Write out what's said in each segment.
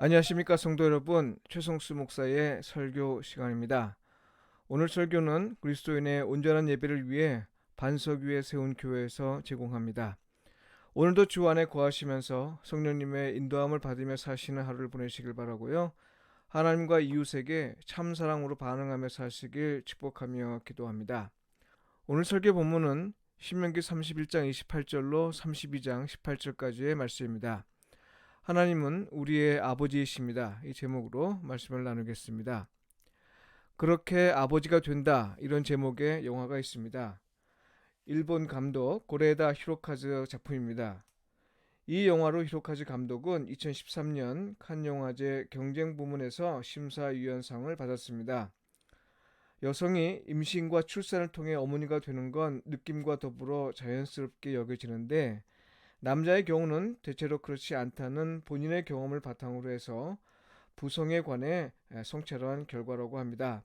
안녕하십니까 성도 여러분, 최성수 목사의 설교 시간입니다. 오늘 설교는 그리스도인의 온전한 예배를 위해 반석 위에 세운 교회에서 제공합니다. 오늘도 주 안에 거하시면서 성령님의 인도함을 받으며 사시는 하루를 보내시길 바라고요. 하나님과 이웃에게 참사랑으로 반응하며 사시길 축복하며 기도합니다. 오늘 설교 본문은 신명기 31장 28절로 32장 18절까지의 말씀입니다. 하나님은 우리의 아버지이십니다. 이 제목으로 말씀을 나누겠습니다. 그렇게 아버지가 된다, 이런 제목의 영화가 있습니다. 일본 감독 고레에다 히로카즈 작품입니다. 이 영화로 히로카즈 감독은 2013년 칸 영화제 경쟁 부문에서 심사위원상을 받았습니다. 여성이 임신과 출산을 통해 어머니가 되는 건 느낌과 더불어 자연스럽게 여겨지는데, 남자의 경우는 대체로 그렇지 않다는 본인의 경험을 바탕으로 해서 부성에 관해 성찰한 결과라고 합니다.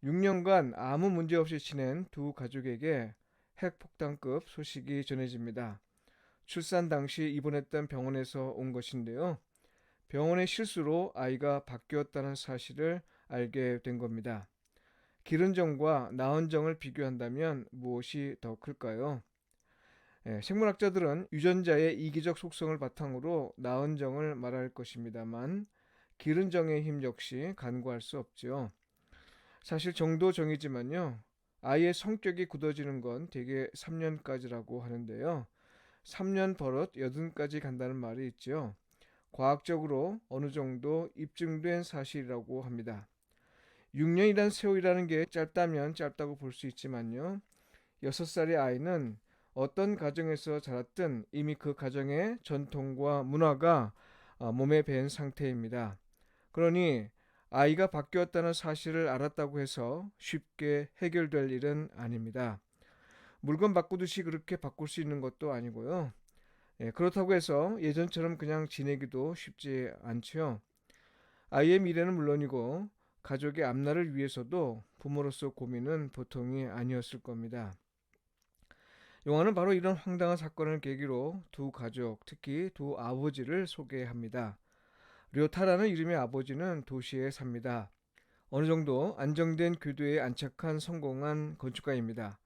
6년간 아무 문제 없이 지낸 두 가족에게 핵폭탄급 소식이 전해집니다. 출산 당시 입원했던 병원에서 온 것인데요. 병원의 실수로 아이가 바뀌었다는 사실을 알게 된 겁니다. 기른 정과 낳은 정을 비교한다면 무엇이 더 클까요? 생물학자들은 유전자의 이기적 속성을 바탕으로 낳은 정을 말할 것입니다만, 기른 정의 힘 역시 간과할 수 없죠. 사실 정도 정이지만요, 아이의 성격이 굳어지는 건 대개 3년까지라고 하는데요. 3년 버릇 80까지 간다는 말이 있죠. 과학적으로 어느 정도 입증된 사실이라고 합니다. 6년이란 세월이라는 게 짧다면 짧다고 볼 수 있지만요, 6살의 아이는 어떤 가정에서 자랐든 이미 그 가정의 전통과 문화가 몸에 밴 상태입니다. 그러니 아이가 바뀌었다는 사실을 알았다고 해서 쉽게 해결될 일은 아닙니다. 물건 바꾸듯이 그렇게 바꿀 수 있는 것도 아니고요. 그렇다고 해서 예전처럼 그냥 지내기도 쉽지 않죠. 아이의 미래는 물론이고 가족의 앞날을 위해서도 부모로서 고민은 보통이 아니었을 겁니다. 영화는 바로 이런 황당한 사건을 계기로 두 가족, 특히 두 아버지를 소개합니다. 료타라는 이름의 아버지는 도시에 삽니다. 어느 정도 안정된 교도에 안착한 성공한 건축가입니다.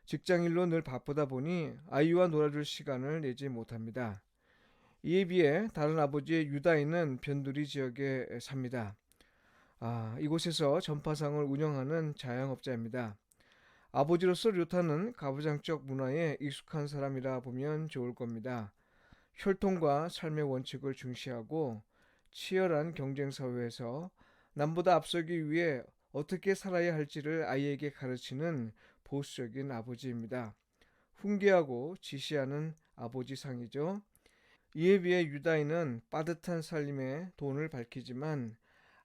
직장일로 늘 바쁘다 보니 아이와 놀아줄 시간을 내지 못합니다. 이에 비해 다른 아버지의 유다인은 변두리 지역에 삽니다. 이곳에서 전파상을 운영하는 자영업자입니다. 아버지로서 료타는 가부장적 문화에 익숙한 사람이라 보면 좋을 겁니다. 혈통과 삶의 원칙을 중시하고 치열한 경쟁 사회에서 남보다 앞서기 위해 어떻게 살아야 할지를 아이에게 가르치는 보수적인 아버지입니다. 훈계하고 지시하는 아버지상이죠. 이에 비해 유다인은 빠듯한 살림에 돈을 밝히지만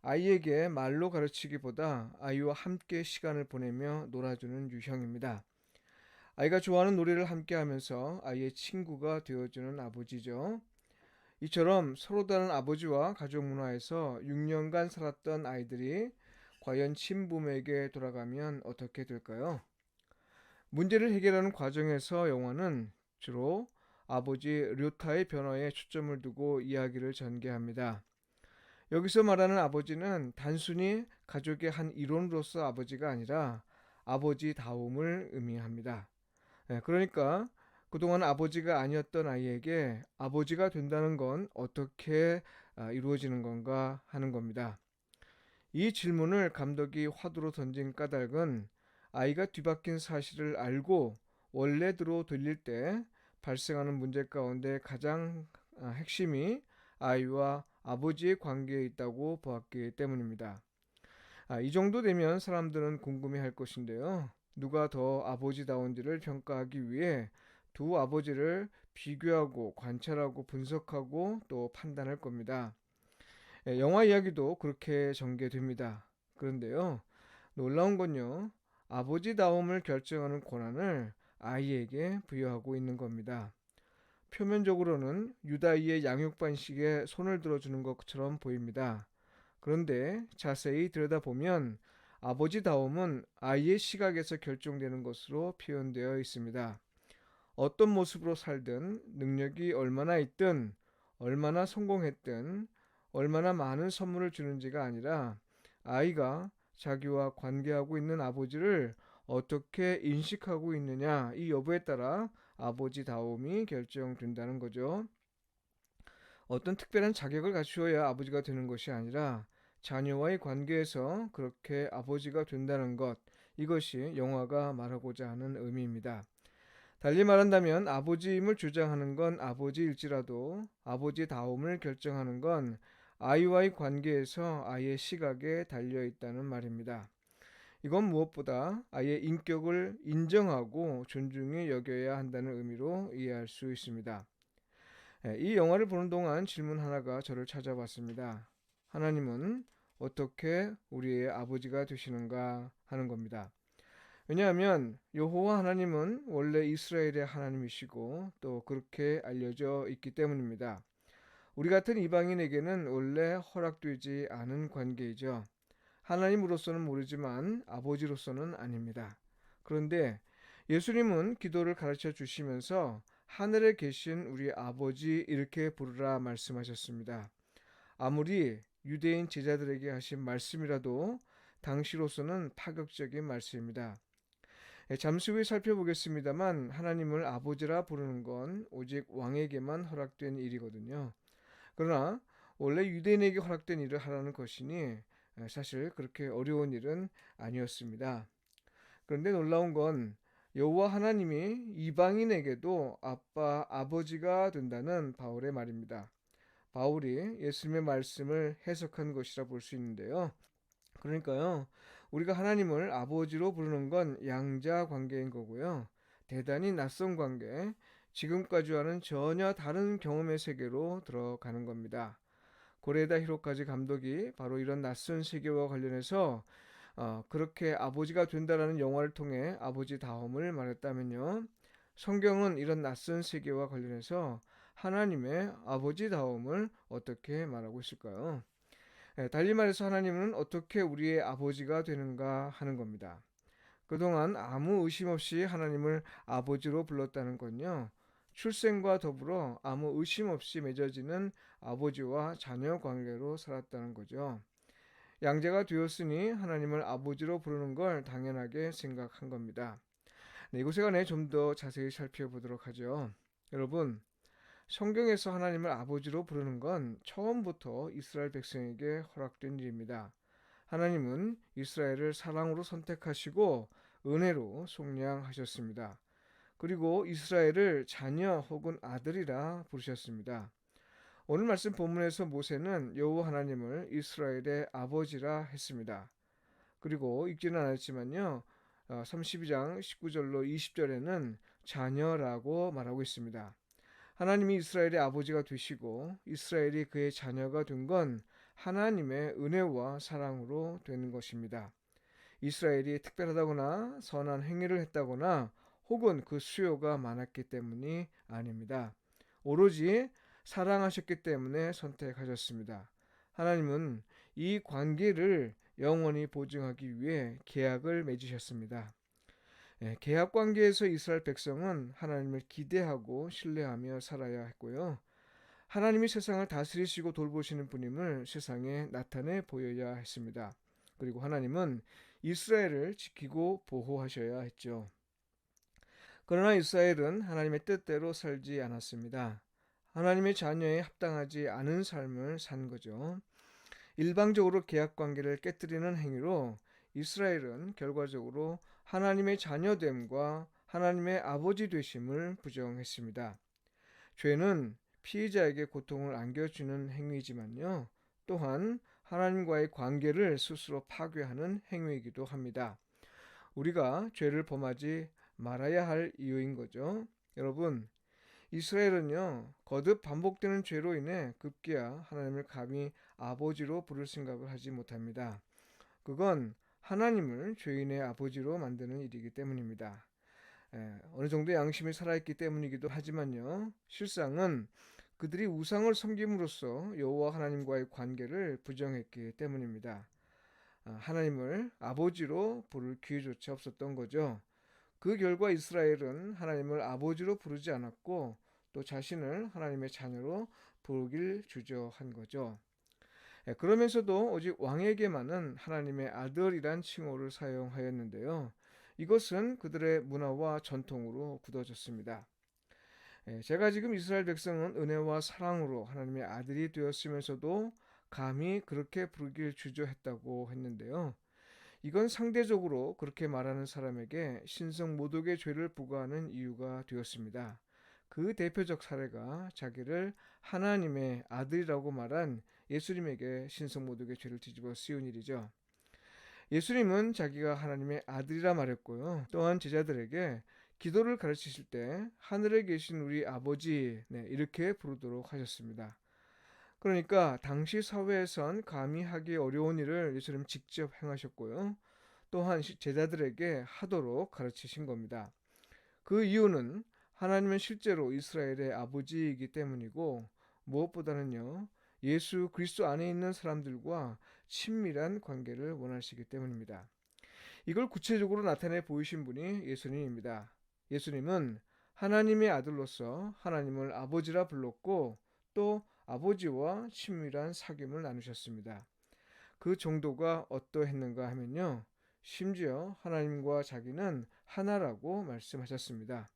아이에게 말로 가르치기보다 아이와 함께 시간을 보내며 놀아주는 유형입니다. 아이가 좋아하는 놀이를 함께 하면서 아이의 친구가 되어주는 아버지죠. 이처럼 서로 다른 아버지와 가족 문화에서 6년간 살았던 아이들이 과연 친부모에게 돌아가면 어떻게 될까요? 문제를 해결하는 과정에서 영화는 주로 아버지 료타의 변화에 초점을 두고 이야기를 전개합니다. 여기서 말하는 아버지는 단순히 가족의 한 일원으로서 아버지가 아니라 아버지다움을 의미합니다. 그러니까 그동안 아버지가 아니었던 아이에게 아버지가 된다는 건 어떻게 이루어지는 건가 하는 겁니다. 이 질문을 감독이 화두로 던진 까닭은 아이가 뒤바뀐 사실을 알고 원래대로 돌릴 때 발생하는 문제 가운데 가장 핵심이 아이와 아버지의 관계에 있다고 보았기 때문입니다. 이 정도 되면 사람들은 궁금해할 것인데요. 누가 더 아버지다운지를 평가하기 위해 두 아버지를 비교하고 관찰하고 분석하고 또 판단할 겁니다. 영화 이야기도 그렇게 전개됩니다. 그런데요, 놀라운 건요, 아버지다움을 결정하는 권한을 아이에게 부여하고 있는 겁니다. 표면적으로는 유다이의 양육 방식에 손을 들어주는 것처럼 보입니다. 그런데 자세히 들여다보면 아버지다움은 아이의 시각에서 결정되는 것으로 표현되어 있습니다. 어떤 모습으로 살든, 능력이 얼마나 있든, 얼마나 성공했든, 얼마나 많은 선물을 주는지가 아니라 아이가 자기와 관계하고 있는 아버지를 어떻게 인식하고 있느냐, 이 여부에 따라 아버지다움이 결정된다는 거죠. 어떤 특별한 자격을 갖추어야 아버지가 되는 것이 아니라 자녀와의 관계에서 그렇게 아버지가 된다는 것, 이것이 영화가 말하고자 하는 의미입니다. 달리 말한다면 아버지임을 주장하는 건 아버지일지라도 아버지다움을 결정하는 건 아이와의 관계에서 아이의 시각에 달려 있다는 말입니다. 이건 무엇보다 아이의 인격을 인정하고 존중히 여겨야 한다는 의미로 이해할 수 있습니다. 이 영화를 보는 동안 질문 하나가 저를 찾아왔습니다. 하나님은 어떻게 우리의 아버지가 되시는가 하는 겁니다. 왜냐하면 여호와 하나님은 원래 이스라엘의 하나님이시고 또 그렇게 알려져 있기 때문입니다. 우리 같은 이방인에게는 원래 허락되지 않은 관계이죠. 하나님으로서는 모르지만 아버지로서는 아닙니다. 그런데 예수님은 기도를 가르쳐 주시면서 하늘에 계신 우리 아버지 이렇게 부르라 말씀하셨습니다. 아무리 유대인 제자들에게 하신 말씀이라도 당시로서는 파격적인 말씀입니다. 잠시 후에 살펴보겠습니다만 하나님을 아버지라 부르는 건 오직 왕에게만 허락된 일이거든요. 그러나 원래 유대인에게 허락된 일을 하라는 것이니 사실 그렇게 어려운 일은 아니었습니다. 그런데 놀라운 건 여호와 하나님이 이방인에게도 아빠, 아버지가 된다는 바울의 말입니다. 바울이 예수님의 말씀을 해석한 것이라 볼 수 있는데요. 그러니까요, 우리가 하나님을 아버지로 부르는 건 양자 관계인 거고요. 대단히 낯선 관계, 지금까지와는 전혀 다른 경험의 세계로 들어가는 겁니다. 고레다 히로카즈 감독이 바로 이런 낯선 세계와 관련해서 그렇게 아버지가 된다라는 영화를 통해 아버지다움을 말했다면요. 성경은 이런 낯선 세계와 관련해서 하나님의 아버지다움을 어떻게 말하고 있을까요? 달리 말해서 하나님은 어떻게 우리의 아버지가 되는가 하는 겁니다. 그동안 아무 의심 없이 하나님을 아버지로 불렀다는 건요. 출생과 더불어 아무 의심 없이 맺어지는 아버지와 자녀 관계로 살았다는 거죠. 양자가 되었으니 하나님을 아버지로 부르는 걸 당연하게 생각한 겁니다. 네, 이곳에 관해 좀 더 자세히 살펴보도록 하죠. 여러분, 성경에서 하나님을 아버지로 부르는 건 처음부터 이스라엘 백성에게 허락된 일입니다. 하나님은 이스라엘을 사랑으로 선택하시고 은혜로 속량하셨습니다. 그리고 이스라엘을 자녀 혹은 아들이라 부르셨습니다. 오늘 말씀 본문에서 모세는 여호와 하나님을 이스라엘의 아버지라 했습니다. 그리고 읽지는 않았지만요. 32장 19절로 20절에는 자녀라고 말하고 있습니다. 하나님이 이스라엘의 아버지가 되시고 이스라엘이 그의 자녀가 된 건 하나님의 은혜와 사랑으로 되는 것입니다. 이스라엘이 특별하다거나 선한 행위를 했다거나 혹은 그 수요가 많았기 때문이 아닙니다. 오로지 사랑하셨기 때문에 선택하셨습니다. 하나님은 이 관계를 영원히 보증하기 위해 계약을 맺으셨습니다. 계약 관계에서 이스라엘 백성은 하나님을 기대하고 신뢰하며 살아야 했고요. 하나님이 세상을 다스리시고 돌보시는 분임을 세상에 나타내 보여야 했습니다. 그리고 하나님은 이스라엘을 지키고 보호하셔야 했죠. 그러나 이스라엘은 하나님의 뜻대로 살지 않았습니다. 하나님의 자녀에 합당하지 않은 삶을 산 거죠. 일방적으로 계약 관계를 깨뜨리는 행위로 이스라엘은 결과적으로 하나님의 자녀됨과 하나님의 아버지 되심을 부정했습니다. 죄는 피해자에게 고통을 안겨주는 행위이지만요. 또한 하나님과의 관계를 스스로 파괴하는 행위이기도 합니다. 우리가 죄를 범하지 말아야 할 이유인 거죠. 여러분, 이스라엘은요, 거듭 반복되는 죄로 인해 급기야 하나님을 감히 아버지로 부를 생각을 하지 못합니다. 그건 하나님을 죄인의 아버지로 만드는 일이기 때문입니다. 어느 정도 양심이 살아있기 때문이기도 하지만요, 실상은 그들이 우상을 섬김으로써 여호와 하나님과의 관계를 부정했기 때문입니다. 하나님을 아버지로 부를 기회조차 없었던 거죠. 그 결과 이스라엘은 하나님을 아버지로 부르지 않았고 또 자신을 하나님의 자녀로 부르길 주저한 거죠. 그러면서도 오직 왕에게만은 하나님의 아들이란 칭호를 사용하였는데요. 이것은 그들의 문화와 전통으로 굳어졌습니다. 제가 지금 이스라엘 백성은 은혜와 사랑으로 하나님의 아들이 되었으면서도 감히 그렇게 부르길 주저했다고 했는데요. 이건 상대적으로 그렇게 말하는 사람에게 신성 모독의 죄를 부과하는 이유가 되었습니다. 그 대표적 사례가 자기를 하나님의 아들이라고 말한 예수님에게 신성 모독의 죄를 뒤집어 씌운 일이죠. 예수님은 자기가 하나님의 아들이라 말했고요. 또한 제자들에게 기도를 가르치실 때 하늘에 계신 우리 아버지, 이렇게 부르도록 하셨습니다. 그러니까 당시 사회에선 감히 하기 어려운 일을 예수님 직접 행하셨고요. 또한 제자들에게 하도록 가르치신 겁니다. 그 이유는 하나님은 실제로 이스라엘의 아버지이기 때문이고 무엇보다는요. 예수 그리스도 안에 있는 사람들과 친밀한 관계를 원하시기 때문입니다. 이걸 구체적으로 나타내 보이신 분이 예수님입니다. 예수님은 하나님의 아들로서 하나님을 아버지라 불렀고 또 아버지와 친밀한 사귐을 나누셨습니다. 그 정도가 어떠했는가 하면요. 심지어 하나님과 자기는 하나라고 말씀하셨습니다.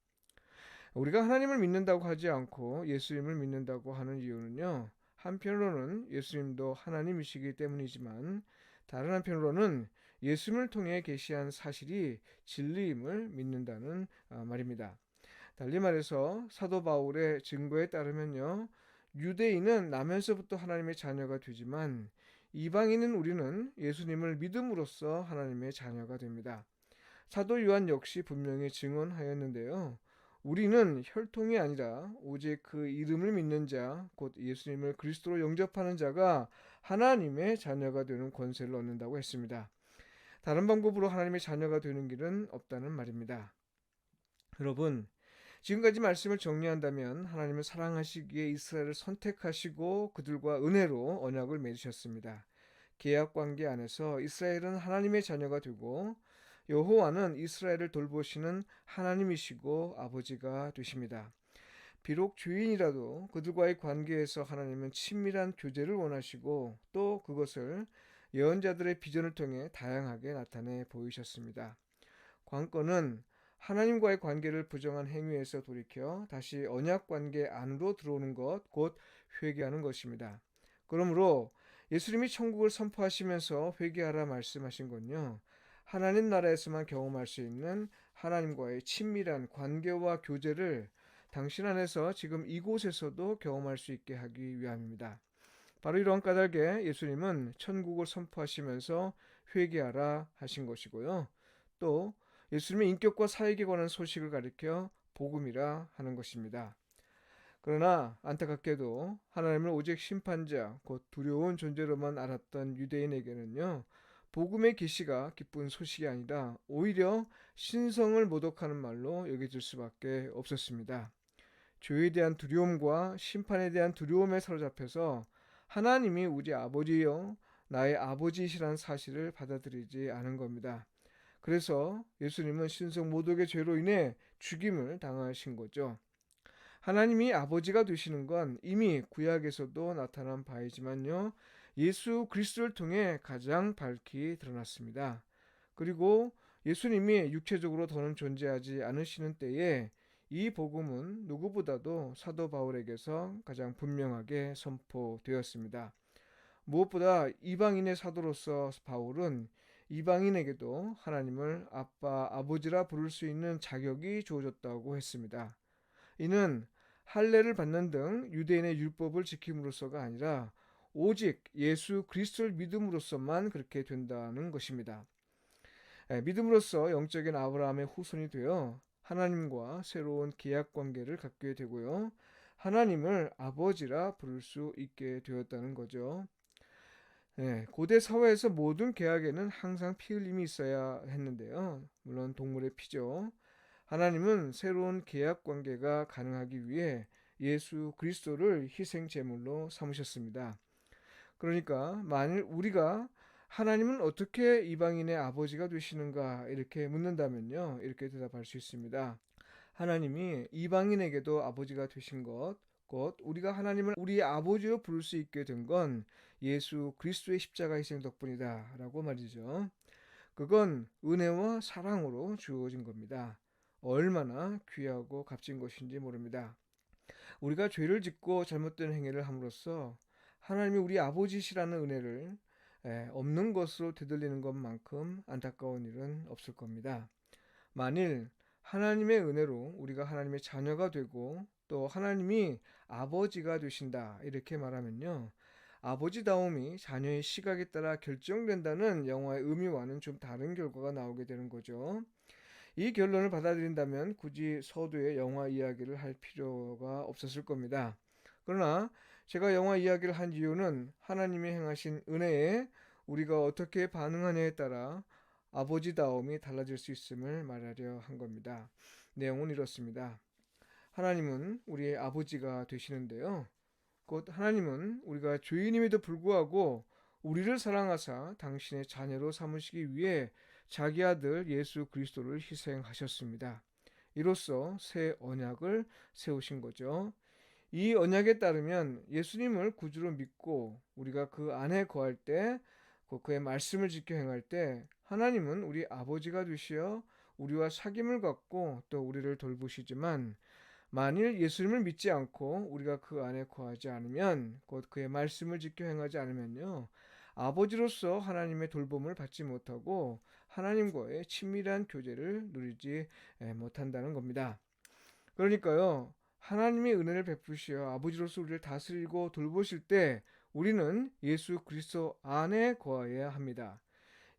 우리가 하나님을 믿는다고 하지 않고 예수님을 믿는다고 하는 이유는요. 한편으로는 예수님도 하나님이시기 때문이지만 다른 한편으로는 예수님을 통해 계시한 사실이 진리임을 믿는다는 말입니다. 달리 말해서 사도 바울의 증거에 따르면요. 유대인은 나면서부터 하나님의 자녀가 되지만 이방인은 우리는 예수님을 믿음으로써 하나님의 자녀가 됩니다. 사도 요한 역시 분명히 증언하였는데요. 우리는 혈통이 아니라 오직 그 이름을 믿는 자, 곧 예수님을 그리스도로 영접하는 자가 하나님의 자녀가 되는 권세를 얻는다고 했습니다. 다른 방법으로 하나님의 자녀가 되는 길은 없다는 말입니다. 여러분, 지금까지 말씀을 정리한다면 하나님은 사랑하시기에 이스라엘을 선택하시고 그들과 은혜로 언약을 맺으셨습니다. 계약 관계 안에서 이스라엘은 하나님의 자녀가 되고 여호와는 이스라엘을 돌보시는 하나님이시고 아버지가 되십니다. 비록 죄인이라도 그들과의 관계에서 하나님은 친밀한 교제를 원하시고 또 그것을 예언자들의 비전을 통해 다양하게 나타내 보이셨습니다. 관건은 하나님과의 관계를 부정한 행위에서 돌이켜 다시 언약 관계 안으로 들어오는 것, 곧 회개하는 것입니다. 그러므로 예수님이 천국을 선포하시면서 회개하라 말씀하신 건요. 하나님 나라에서만 경험할 수 있는 하나님과의 친밀한 관계와 교제를 당신 안에서 지금 이곳에서도 경험할 수 있게 하기 위함입니다. 바로 이러한 까닭에 예수님은 천국을 선포하시면서 회개하라 하신 것이고요. 또 예수님의 인격과 사역에 관한 소식을 가리켜 복음이라 하는 것입니다. 그러나 안타깝게도 하나님을 오직 심판자, 곧 두려운 존재로만 알았던 유대인에게는요. 복음의 계시가 기쁜 소식이 아니라 오히려 신성을 모독하는 말로 여겨질 수밖에 없었습니다. 죄에 대한 두려움과 심판에 대한 두려움에 사로잡혀서 하나님이 우리 아버지요 나의 아버지이시라는 사실을 받아들이지 않은 겁니다. 그래서 예수님은 신성 모독의 죄로 인해 죽임을 당하신 거죠. 하나님이 아버지가 되시는 건 이미 구약에서도 나타난 바이지만요. 예수 그리스도를 통해 가장 밝히 드러났습니다. 그리고 예수님이 육체적으로 더는 존재하지 않으시는 때에 이 복음은 누구보다도 사도 바울에게서 가장 분명하게 선포되었습니다. 무엇보다 이방인의 사도로서 바울은 이방인에게도 하나님을 아빠, 아버지라 부를 수 있는 자격이 주어졌다고 했습니다. 이는 할례를 받는 등 유대인의 율법을 지킴으로써가 아니라 오직 예수 그리스도를 믿음으로써만 그렇게 된다는 것입니다. 믿음으로써 영적인 아브라함의 후손이 되어 하나님과 새로운 계약 관계를 갖게 되고요. 하나님을 아버지라 부를 수 있게 되었다는 거죠. 고대 사회에서 모든 계약에는 항상 피 흘림이 있어야 했는데요. 물론 동물의 피죠. 하나님은 새로운 계약 관계가 가능하기 위해 예수 그리스도를 희생 제물로 삼으셨습니다. 그러니까 만일 우리가 하나님은 어떻게 이방인의 아버지가 되시는가 이렇게 묻는다면요. 이렇게 대답할 수 있습니다. 하나님이 이방인에게도 아버지가 되신 것, 곧 우리가 하나님을 우리 아버지로 부를 수 있게 된 건 예수 그리스도의 십자가 희생 덕분이다 라고 말이죠. 그건 은혜와 사랑으로 주어진 겁니다. 얼마나 귀하고 값진 것인지 모릅니다. 우리가 죄를 짓고 잘못된 행위를 함으로써 하나님이 우리 아버지시라는 은혜를 없는 것으로 되돌리는 것만큼 안타까운 일은 없을 겁니다. 만일 하나님의 은혜로 우리가 하나님의 자녀가 되고 또 하나님이 아버지가 되신다 이렇게 말하면요, 아버지다움이 자녀의 시각에 따라 결정된다는 영화의 의미와는 좀 다른 결과가 나오게 되는 거죠. 이 결론을 받아들인다면 굳이 서두에 영화 이야기를 할 필요가 없었을 겁니다. 그러나 제가 영화 이야기를 한 이유는 하나님이 행하신 은혜에 우리가 어떻게 반응하냐에 따라 아버지다움이 달라질 수 있음을 말하려 한 겁니다. 내용은 이렇습니다. 하나님은 우리의 아버지가 되시는데요, 곧 하나님은 우리가 죄인임에도 불구하고 우리를 사랑하사 당신의 자녀로 삼으시기 위해 자기 아들 예수 그리스도를 희생하셨습니다. 이로써 새 언약을 세우신 거죠. 이 언약에 따르면 예수님을 구주로 믿고 우리가 그 안에 거할 때, 그의 말씀을 지켜 행할 때 하나님은 우리 아버지가 되시어 우리와 사귐을 갖고 또 우리를 돌보시지만, 만일 예수님을 믿지 않고 우리가 그 안에 거하지 않으면, 곧 그의 말씀을 지켜 행하지 않으면요, 아버지로서 하나님의 돌봄을 받지 못하고 하나님과의 친밀한 교제를 누리지 못한다는 겁니다. 그러니까요, 하나님의 은혜를 베푸시어 아버지로서 우리를 다스리고 돌보실 때 우리는 예수 그리스도 안에 거해야 합니다.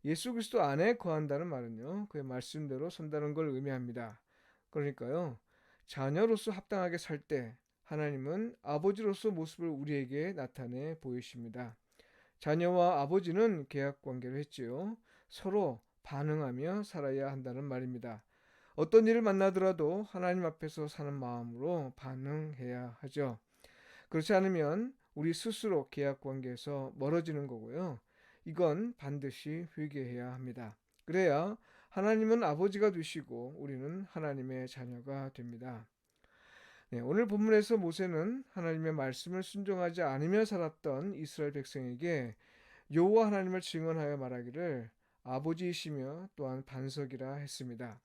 예수 그리스도 안에 거한다는 말은요, 그의 말씀대로 선다는 걸 의미합니다. 그러니까요, 자녀로서 합당하게 살 때 하나님은 아버지로서 모습을 우리에게 나타내 보이십니다. 자녀와 아버지는 계약 관계를 했지요. 서로 반응하며 살아야 한다는 말입니다. 어떤 일을 만나더라도 하나님 앞에서 사는 마음으로 반응해야 하죠. 그렇지 않으면 우리 스스로 계약 관계에서 멀어지는 거고요. 이건 반드시 회개해야 합니다. 그래야 하나님은 아버지가 되시고 우리는 하나님의 자녀가 됩니다. 네, 오늘 본문에서 모세는 하나님의 말씀을 순종하지 않으며 살았던 이스라엘 백성에게 여호와 하나님을 증언하여 말하기를 아버지이시며 또한 반석이라 했습니다.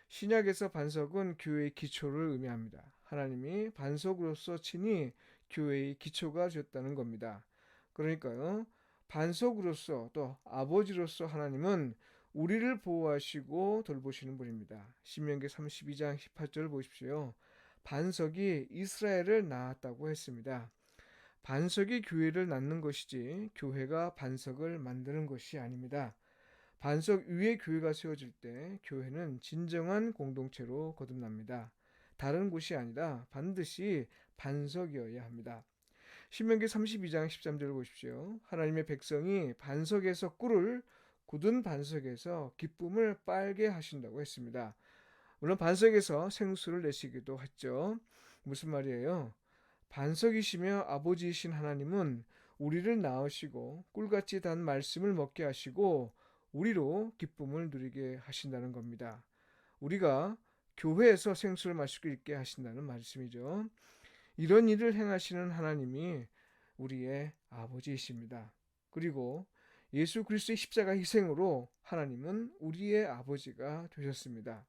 신약에서 반석은 교회의 기초를 의미합니다. 하나님이 반석으로서 친히 교회의 기초가 되었다는 겁니다. 그러니까요, 반석으로서 또 아버지로서 하나님은 우리를 보호하시고 돌보시는 분입니다. 신명기 32장 18절 보십시오. 반석이 이스라엘을 낳았다고 했습니다. 반석이 교회를 낳는 것이지 교회가 반석을 만드는 것이 아닙니다. 반석 위에 교회가 세워질 때 교회는 진정한 공동체로 거듭납니다. 다른 곳이 아니라 반드시 반석이어야 합니다. 신명기 32장 13절을 보십시오. 하나님의 백성이 반석에서 꿀을, 굳은 반석에서 기쁨을 빨게 하신다고 했습니다. 물론 반석에서 생수를 내시기도 했죠. 무슨 말이에요? 반석이시며 아버지이신 하나님은 우리를 낳으시고 꿀같이 단 말씀을 먹게 하시고 우리로 기쁨을 누리게 하신다는 겁니다. 우리가 교회에서 생수를 마실 수 있게 하신다는 말씀이죠. 이런 일을 행하시는 하나님이 우리의 아버지이십니다. 그리고 예수 그리스도의 십자가 희생으로 하나님은 우리의 아버지가 되셨습니다.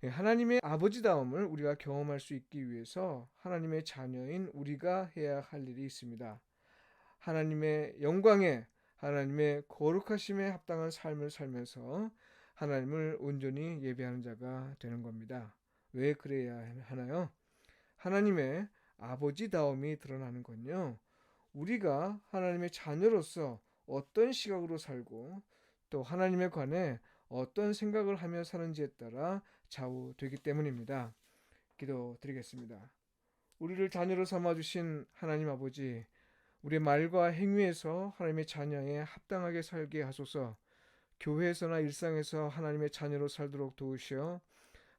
하나님의 아버지다움을 우리가 경험할 수 있기 위해서 하나님의 자녀인 우리가 해야 할 일이 있습니다. 하나님의 영광에, 하나님의 거룩하심에 합당한 삶을 살면서 하나님을 온전히 예배하는 자가 되는 겁니다. 왜 그래야 하나요? 하나님의 아버지다움이 드러나는 건요, 우리가 하나님의 자녀로서 어떤 시각으로 살고 또 하나님에 관해 어떤 생각을 하며 사는지에 따라 좌우되기 때문입니다. 기도드리겠습니다. 우리를 자녀로 삼아주신 하나님 아버지, 우리의 말과 행위에서 하나님의 자녀에 합당하게 살게 하소서. 교회에서나 일상에서 하나님의 자녀로 살도록 도우시어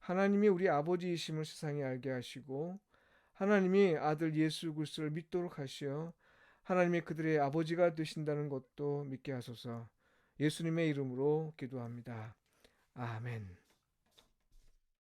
하나님이 우리 아버지이심을 세상에 알게 하시고 하나님이 아들 예수 그리스도를 믿도록 하시어 하나님이 그들의 아버지가 되신다는 것도 믿게 하소서. 예수님의 이름으로 기도합니다. 아멘.